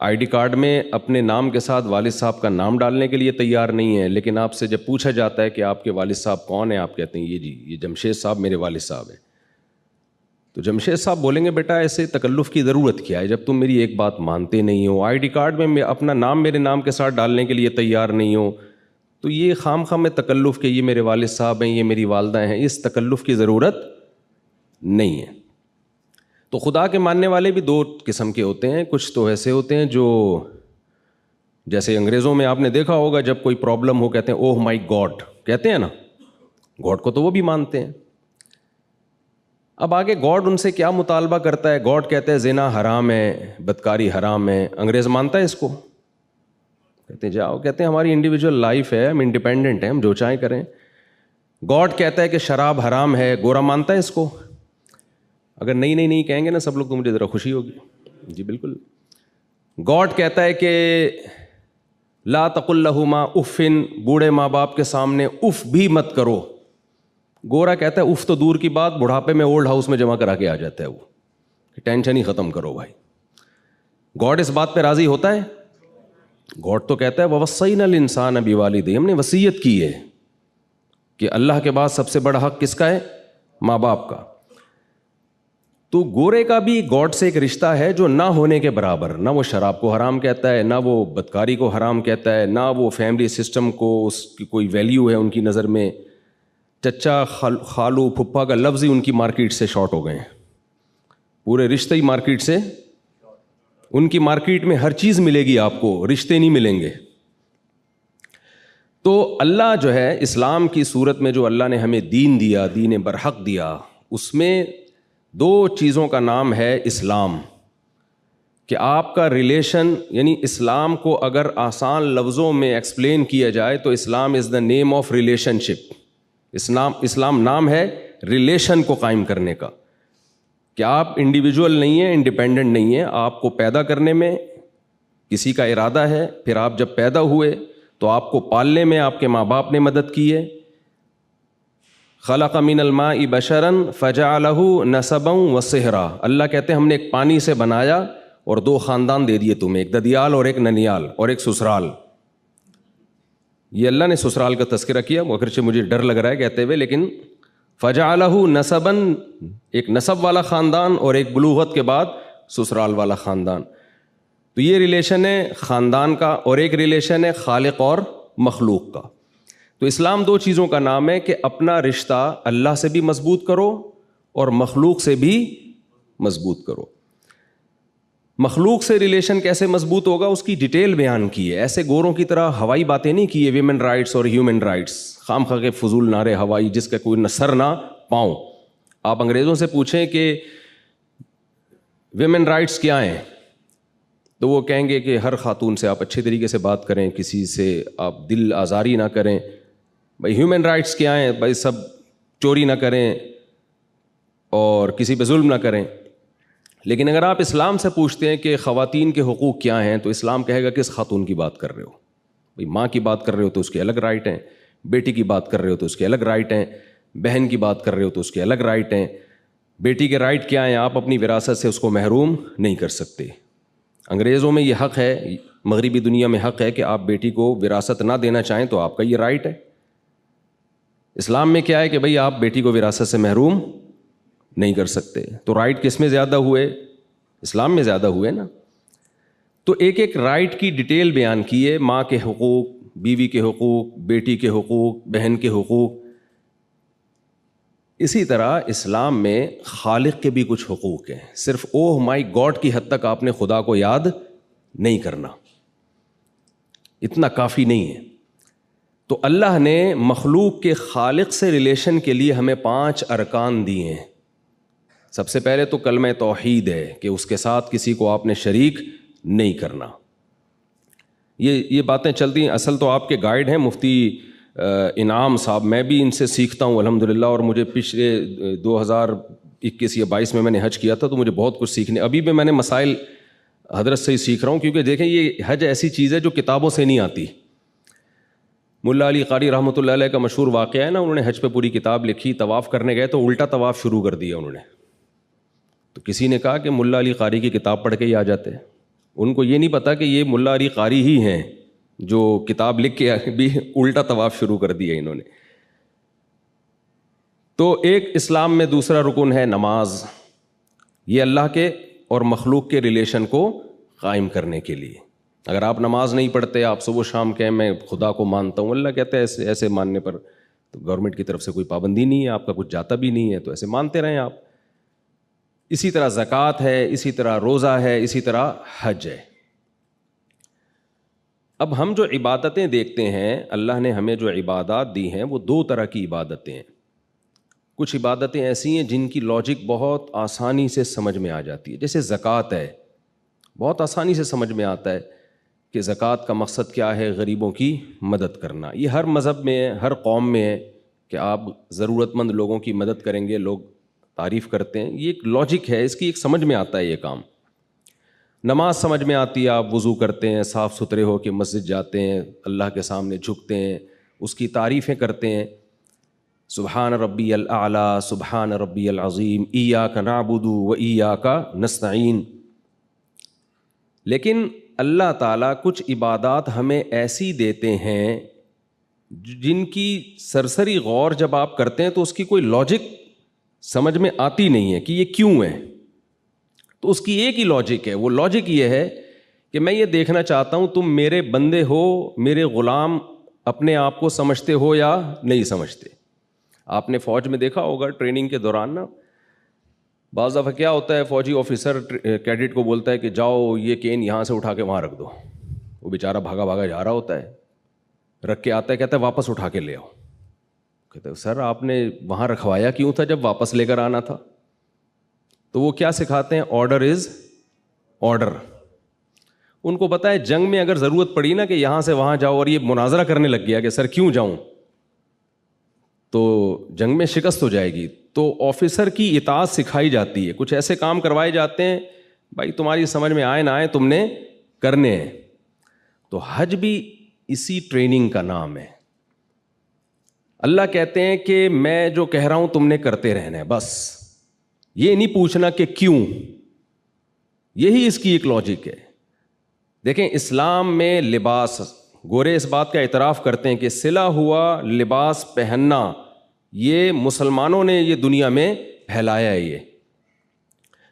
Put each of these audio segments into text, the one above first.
I D card میں اپنے نام کے ساتھ والد صاحب کا نام ڈالنے کے لیے تیار نہیں ہے، لیکن آپ سے جب پوچھا جاتا ہے کہ آپ کے والد صاحب کون ہیں، آپ کہتے ہیں یہ جی یہ جمشید صاحب میرے والد صاحب ہیں. تو جمشید صاحب بولیں گے بیٹا ایسے تکلف کی ضرورت کیا ہے جب تم میری ایک بات مانتے نہیں ہو، آئی ڈی کارڈ میں اپنا نام میرے نام کے ساتھ ڈالنے کے لیے تیار نہیں ہو، تو یہ خام خواہ میں تکلف کہ یہ میرے والد صاحب ہیں، یہ میری والدہ ہیں، اس تکلف کی ضرورت نہیں ہے. تو خدا کے ماننے والے بھی دو قسم کے ہوتے ہیں. کچھ تو ایسے ہوتے ہیں جو جیسے انگریزوں میں آپ نے دیکھا ہوگا جب کوئی پرابلم ہو کہتے ہیں اوہ مائی گاڈ، کہتے ہیں نا، گاڈ کو تو وہ بھی مانتے ہیں. اب آگے گاڈ ان سے کیا مطالبہ کرتا ہے؟ گاڈ کہتے ہیں زنا حرام ہے، بدکاری حرام ہے. انگریز مانتا ہے اس کو؟ کہتے ہیں جاؤ، کہتے ہیں ہماری انڈیویجول لائف ہے، ہم انڈیپینڈنٹ ہیں، ہم جو چاہیں کریں. گاڈ کہتا ہے کہ شراب حرام ہے، گورا مانتا ہے اس کو؟ اگر نہیں کہیں گے نا سب لوگ تو مجھے ذرا خوشی ہوگی. جی بالکل. گاڈ کہتا ہے کہ لا تقل لہما افن، بوڑھے ماں باپ کے سامنے اف بھی مت کرو. گورا کہتا ہے اف تو دور کی بات، بڑھاپے میں اولڈ ہاؤس میں جمع کرا کے آ جاتا ہے وہ، ٹینشن ہی ختم کرو بھائی. گاڈ اس بات پہ راضی ہوتا ہے؟ گاڈ تو کہتا ہے وَوَصَّيْنَا الْإِنسَانَ بِوَالِدَيْهِ، ہم نے وصیت کی ہے کہ اللہ کے بعد سب سے بڑا حق کس کا ہے؟ ماں باپ کا. تو گورے کا بھی گاڈ سے ایک رشتہ ہے جو نہ ہونے کے برابر. نہ وہ شراب کو حرام کہتا ہے، نہ وہ بدکاری کو حرام کہتا ہے، نہ وہ فیملی سسٹم کو اس کی کوئی ویلیو ہے ان کی نظر میں. چچا خالو پھپھا کا لفظ ہی ان کی مارکیٹ سے شارٹ ہو گئے ہیں، پورے رشتے ہی مارکیٹ سے. ان کی مارکیٹ میں ہر چیز ملے گی آپ کو، رشتے نہیں ملیں گے. تو اللہ جو ہے اسلام کی صورت میں جو اللہ نے ہمیں دین دیا، دین برحق دیا، اس میں دو چیزوں کا نام ہے اسلام. کہ آپ کا ریلیشن، یعنی اسلام کو اگر آسان لفظوں میں ایکسپلین کیا جائے تو اسلام از دا نیم آف ریلیشن شپ. اسلام نام ہے ریلیشن کو قائم کرنے کا، کہ آپ انڈیویجول نہیں ہیں، انڈیپینڈنٹ نہیں ہیں. آپ کو پیدا کرنے میں کسی کا ارادہ ہے، پھر آپ جب پیدا ہوئے تو آپ کو پالنے میں آپ کے ماں باپ نے مدد کی ہے. خلق من الماء بشرا فجعلہ نسبا وصہرا. اللہ کہتے ہیں ہم نے ایک پانی سے بنایا اور دو خاندان دے دیے تمہیں، ایک ددیال اور ایک ننیال اور ایک سسرال. یہ اللہ نے سسرال کا تذکرہ کیا، اگرچہ مجھے ڈر لگ رہا ہے کہتے ہوئے، لیکن فجعلہ نسبا، ایک نسب والا خاندان اور ایک بلوغت کے بعد سسرال والا خاندان. تو یہ ریلیشن ہے خاندان کا، اور ایک ریلیشن ہے خالق اور مخلوق کا. تو اسلام دو چیزوں کا نام ہے کہ اپنا رشتہ اللہ سے بھی مضبوط کرو اور مخلوق سے بھی مضبوط کرو. مخلوق سے ریلیشن کیسے مضبوط ہوگا اس کی ڈیٹیل بیان کی ہے. ایسے گوروں کی طرح ہوائی باتیں نہیں کی ہے، ویمن رائٹس اور ہیومن رائٹس، خام خواہ کے فضول نعرے ہوائی جس کا کوئی نہ سر نہ پاؤں. آپ انگریزوں سے پوچھیں کہ ویمن رائٹس کیا ہیں تو وہ کہیں گے کہ ہر خاتون سے آپ اچھے طریقے سے بات کریں، کسی سے آپ دل آزاری نہ کریں. بھائی ہیومن رائٹس کیا ہیں؟ بھائی سب چوری نہ کریں اور کسی پہ ظلم نہ کریں. لیکن اگر آپ اسلام سے پوچھتے ہیں کہ خواتین کے حقوق کیا ہیں تو اسلام کہے گا کس خاتون کی بات کر رہے ہو؟ بھائی ماں کی بات کر رہے ہو تو اس کے الگ رائٹ ہیں، بیٹی کی بات کر رہے ہو تو اس کے الگ رائٹ ہیں، بہن کی بات کر رہے ہو تو اس کے الگ رائٹ ہیں. بیٹی کے رائٹ کیا ہیں؟ آپ اپنی وراثت سے اس کو محروم نہیں کر سکتے. انگریزوں میں یہ حق ہے، مغربی دنیا میں حق ہے کہ آپ بیٹی کو وراثت نہ دینا چاہیں تو آپ کا یہ رائٹ ہے. اسلام میں کیا ہے کہ بھئی آپ بیٹی کو وراثت سے محروم نہیں کر سکتے. تو رائٹ کس میں زیادہ ہوئے؟ اسلام میں زیادہ ہوئے نا. تو ایک ایک رائٹ کی ڈیٹیل بیان کی ہے، ماں کے حقوق، بیوی کے حقوق، بیٹی کے حقوق، بہن کے حقوق. اسی طرح اسلام میں خالق کے بھی کچھ حقوق ہیں. صرف اوہ مائی گاڈ کی حد تک آپ نے خدا کو یاد نہیں کرنا، اتنا کافی نہیں ہے. تو اللہ نے مخلوق کے خالق سے ریلیشن کے لیے ہمیں 5 ارکان دیے ہیں. سب سے پہلے تو کلمہ توحید ہے کہ اس کے ساتھ کسی کو آپ نے شریک نہیں کرنا. یہ باتیں چلتی ہیں. اصل تو آپ کے گائیڈ ہیں مفتی انعام صاحب، میں بھی ان سے سیکھتا ہوں الحمدللہ. اور مجھے پچھلے 2021 یا 22 میں نے حج کیا تھا تو مجھے بہت کچھ سیکھنے، ابھی بھی میں نے مسائل حضرت سے ہی سیکھ رہا ہوں. کیونکہ دیکھیں یہ حج ایسی چیز ہے جو کتابوں سے نہیں آتی. ملا علی قاری رحمۃ اللہ علیہ کا مشہور واقعہ ہے نا، انہوں نے حج پہ پوری کتاب لکھی. طواف کرنے گئے تو الٹا طواف شروع کر دیا انہوں نے. تو کسی نے کہا کہ ملا علی قاری کی کتاب پڑھ کے ہی آ جاتے ہیں. ان کو یہ نہیں پتا کہ یہ ملا علی قاری ہی ہیں جو کتاب لکھ کے بھی الٹا طواف شروع کر دیا انہوں نے. تو ایک اسلام میں دوسرا رکن ہے نماز. یہ اللہ کے اور مخلوق کے ریلیشن کو قائم کرنے کے لیے. اگر آپ نماز نہیں پڑھتے, آپ صبح شام کہیں میں خدا کو مانتا ہوں, اللہ کہتا ہے ایسے ماننے پر تو گورنمنٹ کی طرف سے کوئی پابندی نہیں ہے, آپ کا کچھ جاتا بھی نہیں ہے, تو ایسے مانتے رہیں آپ. اسی طرح زکوٰۃ ہے, اسی طرح روزہ ہے, اسی طرح حج ہے. اب ہم جو عبادتیں دیکھتے ہیں, اللہ نے ہمیں جو عبادات دی ہیں وہ دو طرح کی عبادتیں ہیں. کچھ عبادتیں ایسی ہیں جن کی لاجک بہت آسانی سے سمجھ میں آ جاتی ہے. جیسے زکوٰۃ ہے, بہت آسانی سے سمجھ میں آتا ہے کہ زکوٰۃ کا مقصد کیا ہے, غریبوں کی مدد کرنا. یہ ہر مذہب میں ہے, ہر قوم میں ہے کہ آپ ضرورت مند لوگوں کی مدد کریں گے, لوگ تعریف کرتے ہیں. یہ ایک لاجک ہے, اس کی ایک سمجھ میں آتا ہے یہ کام. نماز سمجھ میں آتی ہے, آپ وضو کرتے ہیں, صاف ستھرے ہو کے مسجد جاتے ہیں, اللہ کے سامنے جھکتے ہیں, اس کی تعریفیں کرتے ہیں, سبحان ربی الاعلیٰ, سبحان ربی العظیم, ایاک نعبد و ایاک نستعین. لیکن اللہ تعالیٰ کچھ عبادات ہمیں ایسی دیتے ہیں جن کی سرسری غور جب آپ کرتے ہیں تو اس کی کوئی لاجک سمجھ میں آتی نہیں ہے کہ یہ کیوں ہے. تو اس کی ایک ہی لاجک ہے, وہ لاجک یہ ہے کہ میں یہ دیکھنا چاہتا ہوں تم میرے بندے ہو, میرے غلام اپنے آپ کو سمجھتے ہو یا نہیں سمجھتے. آپ نے فوج میں دیکھا ہوگا ٹریننگ کے دوران نا, بعض دفعہ کیا ہوتا ہے, فوجی آفیسر کیڈٹ کو بولتا ہے کہ جاؤ یہ کین یہاں سے اٹھا کے وہاں رکھ دو. وہ بیچارہ بھاگا بھاگا جا رہا ہوتا ہے, رکھ کے آتا ہے, کہتا ہے واپس اٹھا کے لے آؤ. کہتے ہیں سر آپ نے وہاں رکھوایا کیوں تھا جب واپس لے کر آنا تھا. تو وہ کیا سکھاتے ہیں, آرڈر از آرڈر. ان کو پتہ ہے جنگ میں اگر ضرورت پڑی نا کہ یہاں سے وہاں جاؤ, اور یہ مناظرہ کرنے لگ گیا کہ سر کیوں جاؤں, تو جنگ میں شکست ہو جائے گی. تو آفیسر کی اطاعت سکھائی جاتی ہے, کچھ ایسے کام کروائے جاتے ہیں بھائی تمہاری سمجھ میں آئے نہ آئے تم نے کرنے ہیں. تو حج بھی اسی ٹریننگ کا نام ہے. اللہ کہتے ہیں کہ میں جو کہہ رہا ہوں تم نے کرتے رہنا ہے, بس یہ نہیں پوچھنا کہ کیوں. یہی اس کی ایک لاجک ہے. دیکھیں اسلام میں لباس, گورے اس بات کا اعتراف کرتے ہیں کہ سلا ہوا لباس پہننا یہ مسلمانوں نے یہ دنیا میں پھیلایا ہے یہ,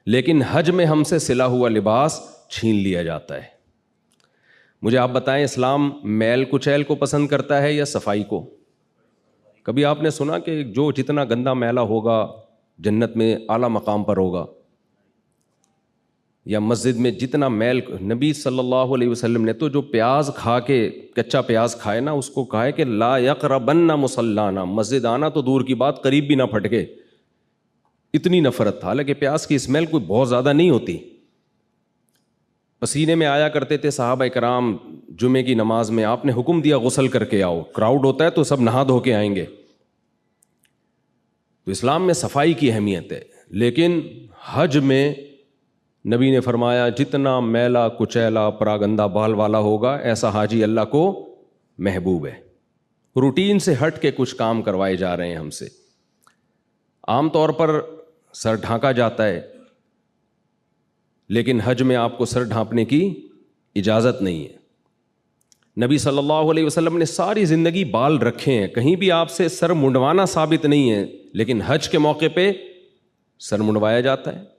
لیکن حج میں ہم سے سلا ہوا لباس چھین لیا جاتا ہے. مجھے آپ بتائیں اسلام میل کچیل کو پسند کرتا ہے یا صفائی کو؟ کبھی آپ نے سنا کہ جو جتنا گندا میلا ہوگا جنت میں اعلیٰ مقام پر ہوگا؟ یا مسجد میں جتنا میل, نبی صلی اللہ علیہ وسلم نے تو جو پیاز کھا کے, کچا پیاز کھائے نا, اس کو کہا ہے کہ لا یقربن مصلانا, مسجد آنا تو دور کی بات قریب بھی نہ پھٹکے. اتنی نفرت تھا. حالانکہ پیاز کی اسمیل کوئی بہت زیادہ نہیں ہوتی. پسینے میں آیا کرتے تھے صحابہ کرام جمعے کی نماز میں, آپ نے حکم دیا غسل کر کے آؤ, کراؤڈ ہوتا ہے تو سب نہا دھو کے آئیں گے. تو اسلام میں صفائی کی اہمیت ہے. لیکن حج میں نبی نے فرمایا جتنا میلا کچیلا پراگندہ بال والا ہوگا ایسا حاجی اللہ کو محبوب ہے. روٹین سے ہٹ کے کچھ کام کروائے جا رہے ہیں ہم سے. عام طور پر سر ڈھانکا جاتا ہے, لیکن حج میں آپ کو سر ڈھانپنے کی اجازت نہیں ہے. نبی صلی اللہ علیہ وسلم نے ساری زندگی بال رکھے ہیں, کہیں بھی آپ سے سر منڈوانا ثابت نہیں ہے, لیکن حج کے موقع پہ سر منڈوایا جاتا ہے.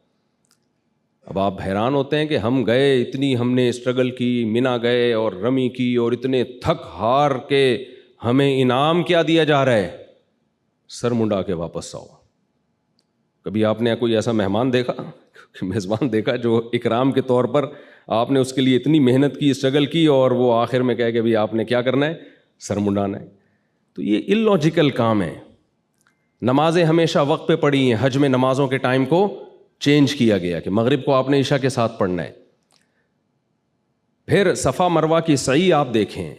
اب آپ حیران ہوتے ہیں کہ ہم گئے, اتنی ہم نے اسٹرگل کی, مینا گئے اور رمی کی, اور اتنے تھک ہار کے ہمیں انعام کیا دیا جا رہا ہے, سر منڈا کے واپس آؤ. کبھی آپ نے کوئی ایسا مہمان دیکھا, میزبان دیکھا جو اکرام کے طور پر آپ نے اس کے لیے اتنی محنت کی, اسٹرگل کی, اور وہ آخر میں کہے کہ بھائی آپ نے کیا کرنا ہے, سر منڈانا ہے. تو یہ اللاجیکل کام ہے. نمازیں ہمیشہ وقت پہ پڑھی ہیں, حج میں نمازوں کے ٹائم کو چینج کیا گیا کہ مغرب کو آپ نے عشاء کے ساتھ پڑھنا ہے. پھر صفا مروہ کی سعی آپ دیکھیں,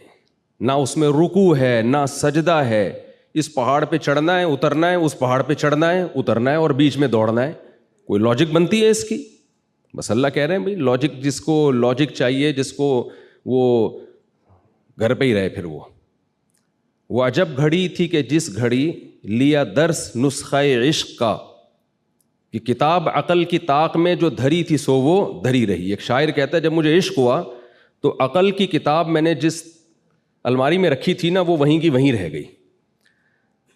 نہ اس میں رکوع ہے نہ سجدہ ہے. اس پہاڑ پہ چڑھنا ہے اترنا ہے, اس پہاڑ پہ چڑھنا ہے اترنا ہے, اور بیچ میں دوڑنا ہے. کوئی لاجک بنتی ہے اس کی؟ بس اللہ کہہ رہے ہیں بھائی لاجک, جس کو لاجک چاہیے, جس کو وہ گھر پہ ہی رہے. پھر وہ عجب گھڑی تھی کہ جس گھڑی لیا درس نسخہ عشق کا, کہ کتاب عقل کی طاق میں جو دھری تھی سو وہ دھری رہی. ایک شاعر کہتا ہے جب مجھے عشق ہوا تو عقل کی کتاب میں نے جس الماری میں رکھی تھی نا وہ وہیں کی وہیں رہ گئی.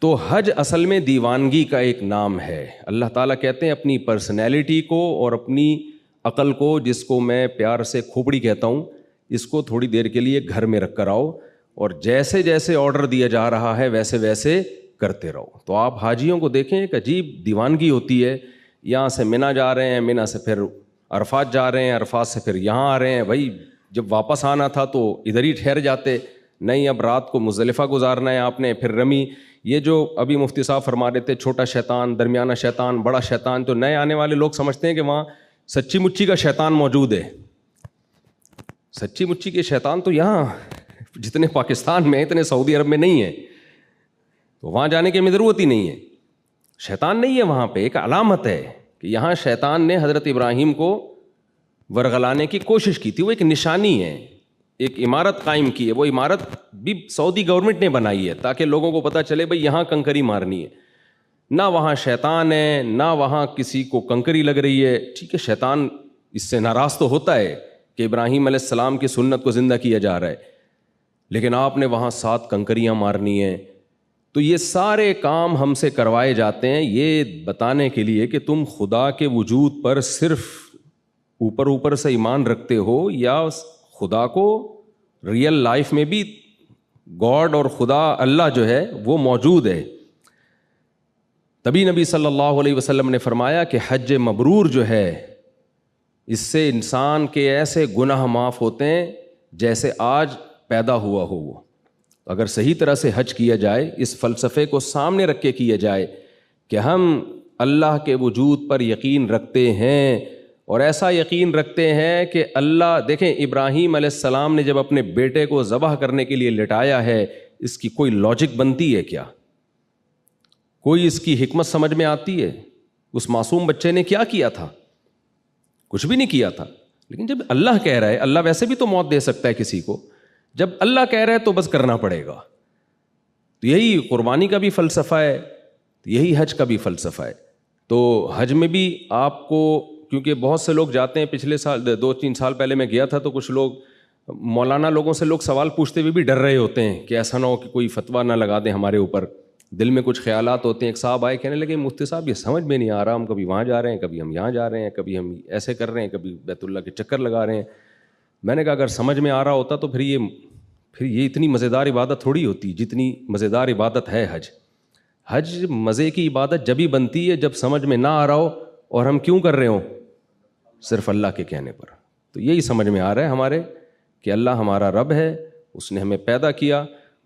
تو حج اصل میں دیوانگی کا ایک نام ہے. اللہ تعالیٰ کہتے ہیں اپنی پرسنالٹی کو اور اپنی عقل کو, جس کو میں پیار سے کھوپڑی کہتا ہوں, اس کو تھوڑی دیر کے لیے گھر میں رکھ کر آؤ اور جیسے جیسے آرڈر دیا جا رہا ہے ویسے ویسے کرتے رہو. تو آپ حاجیوں کو دیکھیں ایک عجیب دیوانگی ہوتی ہے. یہاں سے منی جا رہے ہیں, منی سے پھر عرفات جا رہے ہیں, عرفات سے پھر یہاں آ رہے ہیں. بھائی جب واپس آنا تھا تو ادھر ہی ٹھہر جاتے, نہیں اب رات کو مزدلفہ گزارنا ہے آپ نے, پھر رمی. یہ جو ابھی مفتی صاحب فرما رہے تھے چھوٹا شیطان, درمیانہ شیطان, بڑا شیطان, تو نئے آنے والے لوگ سمجھتے ہیں کہ وہاں سچی مچی کا شیطان موجود ہے. سچی مچی کے شیطان تو یہاں جتنے پاکستان میں اتنے سعودی عرب میں نہیں ہیں, تو وہاں جانے کی ہمیں ضرورت ہی نہیں ہے. شیطان نہیں ہے وہاں پہ, ایک علامت ہے کہ یہاں شیطان نے حضرت ابراہیم کو ورغلانے کی کوشش کی تھی. وہ ایک نشانی ہے, ایک عمارت قائم کی ہے. وہ عمارت بھی سعودی گورنمنٹ نے بنائی ہے تاکہ لوگوں کو پتہ چلے بھئی یہاں کنکری مارنی ہے. نہ وہاں شیطان ہے, نہ وہاں کسی کو کنکری لگ رہی ہے. ٹھیک ہے, شیطان اس سے ناراض تو ہوتا ہے کہ ابراہیم علیہ السلام کی سنت کو زندہ کیا جا رہا ہے, لیکن آپ نے وہاں 7 کنکریاں مارنی ہیں. تو یہ سارے کام ہم سے کروائے جاتے ہیں یہ بتانے کے لیے کہ تم خدا کے وجود پر صرف اوپر سے ایمان رکھتے ہو یا خدا کو ریئل لائف میں بھی گاڈ اور خدا اللہ جو ہے وہ موجود ہے. تبھی نبی صلی اللہ علیہ وسلم نے فرمایا کہ حج مبرور جو ہے اس سے انسان کے ایسے گناہ معاف ہوتے ہیں جیسے آج پیدا ہوا ہو. وہ اگر صحیح طرح سے حج کیا جائے, اس فلسفے کو سامنے رکھ کے کیا جائے کہ ہم اللہ کے وجود پر یقین رکھتے ہیں اور ایسا یقین رکھتے ہیں کہ اللہ, دیکھیں ابراہیم علیہ السلام نے جب اپنے بیٹے کو ذبح کرنے کے لیے لٹایا ہے, اس کی کوئی لاجک بنتی ہے کیا؟ کوئی اس کی حکمت سمجھ میں آتی ہے؟ اس معصوم بچے نے کیا کیا تھا؟ کچھ بھی نہیں کیا تھا. لیکن جب اللہ کہہ رہا ہے, اللہ ویسے بھی تو موت دے سکتا ہے کسی کو, جب اللہ کہہ رہا ہے تو بس کرنا پڑے گا. تو یہی قربانی کا بھی فلسفہ ہے, یہی حج کا بھی فلسفہ ہے. تو حج میں بھی آپ کو, کیونکہ بہت سے لوگ جاتے ہیں, پچھلے سال 2-3 سال پہلے میں گیا تھا تو کچھ لوگ مولانا لوگوں سے لوگ سوال پوچھتے ہوئے بھی ڈر رہے ہوتے ہیں کہ ایسا نہ ہو کہ کوئی فتویٰ نہ لگا دیں ہمارے اوپر. دل میں کچھ خیالات ہوتے ہیں. ایک صاحب آئے کہنے لگے مفتی صاحب یہ سمجھ میں نہیں آ رہا, ہم کبھی وہاں جا رہے ہیں, کبھی ہم یہاں جا رہے ہیں, کبھی ہم ایسے کر رہے ہیں, کبھی بیت اللہ کے چکر لگا رہے ہیں. میں نے کہا اگر سمجھ میں آ رہا ہوتا تو پھر یہ اتنی مزیدار عبادت تھوڑی ہوتی جتنی مزیدار عبادت ہے حج. حج مزے کی عبادت جبھی بنتی ہے جب سمجھ میں نہ آ رہا ہو اور ہم کیوں کر رہے ہوں, صرف اللہ کے کہنے پر. تو یہی سمجھ میں آ رہا ہے ہمارے کہ اللہ ہمارا رب ہے, اس نے ہمیں پیدا کیا,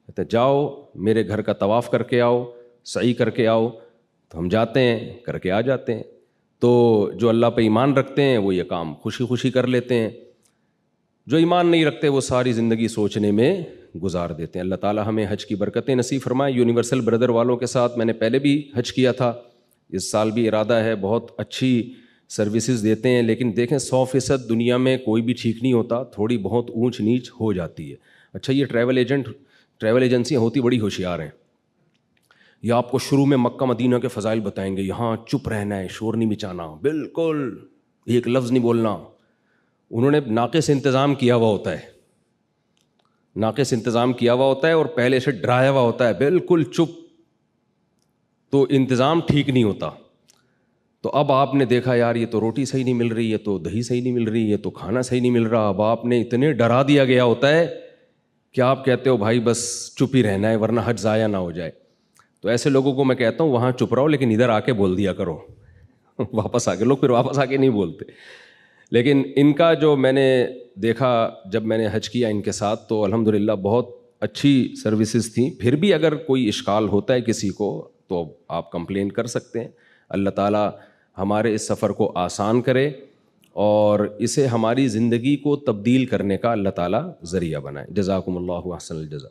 کہتے جاؤ میرے گھر کا طواف کر کے آؤ, سعی کر کے آؤ. تو ہم جاتے ہیں, کر کے آ جاتے ہیں. تو جو اللہ پہ ایمان رکھتے ہیں وہ یہ کام خوشی خوشی کر لیتے ہیں. جو ایمان نہیں رکھتے وہ ساری زندگی سوچنے میں گزار دیتے ہیں. اللہ تعالیٰ ہمیں حج کی برکتیں نصیب فرمائے. یونیورسل بردر والوں کے ساتھ میں نے پہلے بھی حج کیا تھا, اس سال بھی ارادہ ہے. بہت اچھی سروسز دیتے ہیں, لیکن دیکھیں 100% دنیا میں کوئی بھی ٹھیک نہیں ہوتا, تھوڑی بہت اونچ نیچ ہو جاتی ہے. اچھا یہ ٹریول ایجنسیاں ہوتی بڑی ہوشیار ہیں. یہ آپ کو شروع میں مکہ مدینہ کے فضائل بتائیں گے, یہاں چپ رہنا ہے, شور نہیں مچانا, بالکل ایک لفظ نہیں بولنا. انہوں نے ناقص انتظام کیا ہوا ہوتا ہے, ناقص انتظام کیا ہوا ہوتا ہے اور پہلے سے ڈرایا ہوا ہوتا ہے بالکل چپ, تو انتظام ٹھیک نہیں ہوتا. تو اب آپ نے دیکھا یار یہ تو روٹی صحیح نہیں مل رہی ہے, تو دہی صحیح نہیں مل رہی ہے, تو کھانا صحیح نہیں مل رہا. اب آپ نے اتنے ڈرا دیا گیا ہوتا ہے کہ آپ کہتے ہو بھائی بس چپ ہی رہنا ہے ورنہ حج ضائع نہ ہو جائے. تو ایسے لوگوں کو میں کہتا ہوں وہاں چپ رہو لیکن ادھر آ کے بول دیا کرو واپس آ کے. لوگ پھر واپس آ کے نہیں بولتے. لیکن ان کا جو میں نے دیکھا جب میں نے حج کیا ان کے ساتھ, تو الحمدللہ بہت اچھی سروسز تھیں. پھر بھی اگر کوئی اشکال ہوتا ہے کسی کو تو آپ کمپلین کر سکتے ہیں. اللہ تعالیٰ ہمارے اس سفر کو آسان کرے اور اسے ہماری زندگی کو تبدیل کرنے کا اللہ تعالیٰ ذریعہ بنائے. جزاکم اللہ احسن الجزا.